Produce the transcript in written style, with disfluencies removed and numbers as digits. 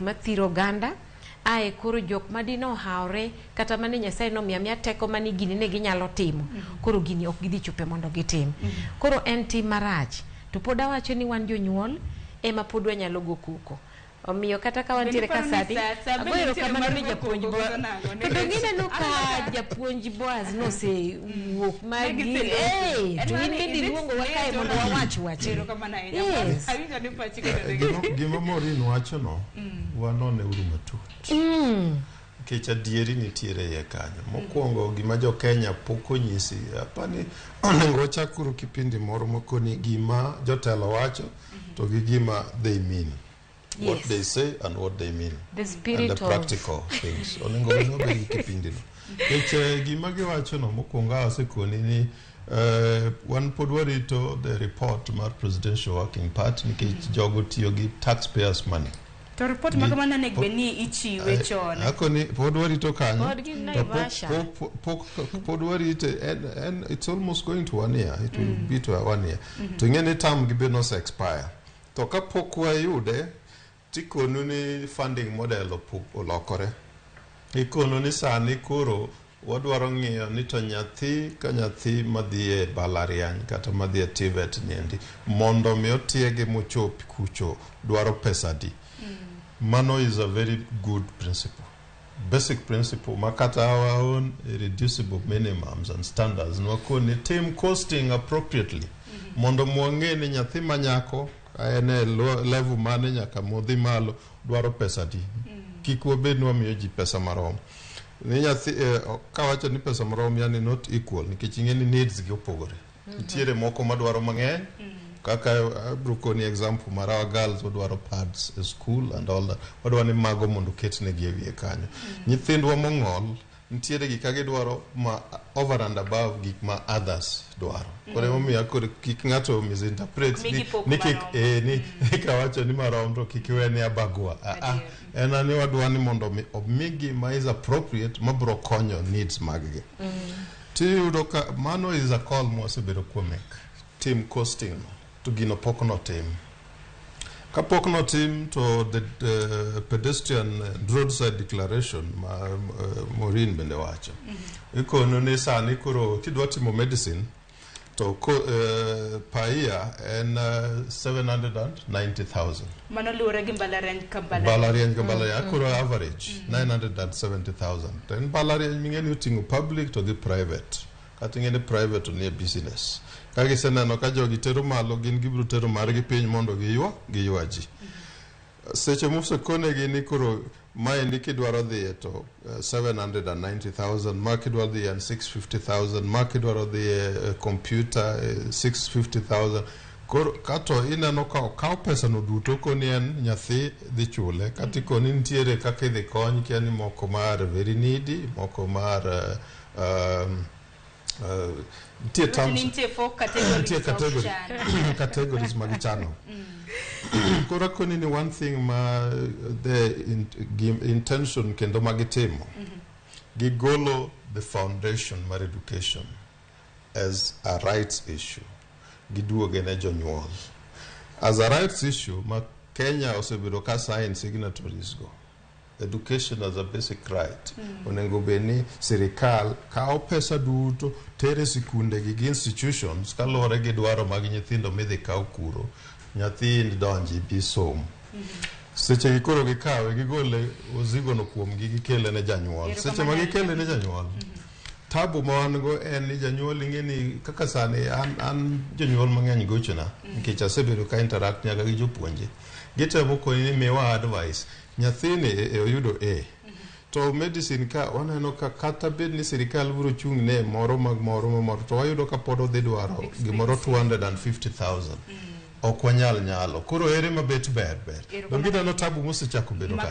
mathiro ganda ae koro jok madino haore kata mane Nyasaye no miya teko mani gini ne ginyalo timo koro gini ok gidhi chope mondo gitim koro en tim marach to pod awacho ni wan jonyuol ema pod wanyalo go kuko omiyo kata ka wantiere ka sadi agoyo kamano ni japuonj Boaz kendo gineno ka japuonj Boaz no se wuok magi to in bende luongo wakae mondo wawach gima Morin wacho no wanone uru matut kech adieri nitiere ye kanyo mokwongo gima jo Kenya pok onyisi apani onengo wachakuru kipindi moro mokoni gima jotelo wacho to gi gima they mean. Yes. What they say and what they mean. The spirit and the practical things. Onengo no be kipindi no. Kech gima giwacho no mokwongo asekoni ni one pod warito the report mar Presidential Working Party nikech jogo tiyo gi taxpayers money. To report makamana nek beni ichiwe chon. Akoni pod warito kanyo. Pod warito and it's almost going to 1 year. It will be to 1 year. To ngene tam gibenos expire. To kapok wayude tikonu ni funding model olokore. Ikonu ni sani koro wadwaro ng'iyo ni to nyathi ka nyathi madhie balariany kata madhie TVET niendi mondo mi otiege mochop kucho dwaro pesa di. Mano is a very good principle. Basic principle makata our own irreducible minimums and standards nwakoni team costing appropriately mondo muange ni nyathi manyako ene level mane nyaka modhi malo dwaro pesa di kik wabed wamiyo ji pesa marom ni nyathi kawacho ni pesa marom yani not equal nikech ing'eni needs gi opogore nitiere moko madwaro mang'eny kaka brukoni example mara girls dwaro pads e school and all that wadwaro ni mago mondo ketne gi ewie kanyo nyithindwa mong'ol nitiere gik kage dwaro ma over and above gik ma others dwaro kore momiyo kore kik ng'ato misinterpret ni kawacho ni marom to kik weni abagwa ena ni wadwa ni mondo omigi ma is appropriate mabro konyo needs maggi tiyudo ka mano is a call mosebedo kuomek team costing to gino pok no tim kapok no tim to the pedestrian roadside declaration Morin bende wacho ikono ni sani koro kidwa timo medicine to paia en 790,000 mano luore gi balariany koro average 970,000 then balariany ming'eni utingo public to the private kata ing'eni private ni business kagi senano ka jogi tero malo gin gibro tero margi piny mondo giywa ji seche mose gi ni koro maendi kidwaro dhi to 790,000 ma kidwaro dhi 650,000 ma kidwaro dhi computer 650,000 koro kato ineno ka okaw pesa no duto koni en nyathi dhi chule kati koni nitiere kaka idhi kony kiani moko mar very needy moko mar categories magichano kora koni ni one thing ma the intention kendo magitimo gigolo the foundation mar education as a rights issue giduoge ne jonyuol as a rights issue ma Kenya osebedo ka sign signatories go education as a basic right onengo beni Sirkal kao pesa duto tere sikunde gi institutions kalore gi dwaro mag nyithindo midhi kaw kuro nyathind donji bi som seche gikoro gikawe gigole ozigo no kuom gikele ne janyuol seche magikele ne janyuol tabu mawango en ni janyuol ing'eni kaka sani an jonyuol mang'eny gochona nikech asebedo ka interact nyaga gi jopuonje gitemo koni ni miwa advice nyathini oyudo A to medicine ka waneno ka kata bed ni Sirkal biro chung ne moro to wayudo ka pod odhi dwaro gimoro 250,000 ok wanyal nyalo koro ere mabet ber donge no tabu mosechako bedo ka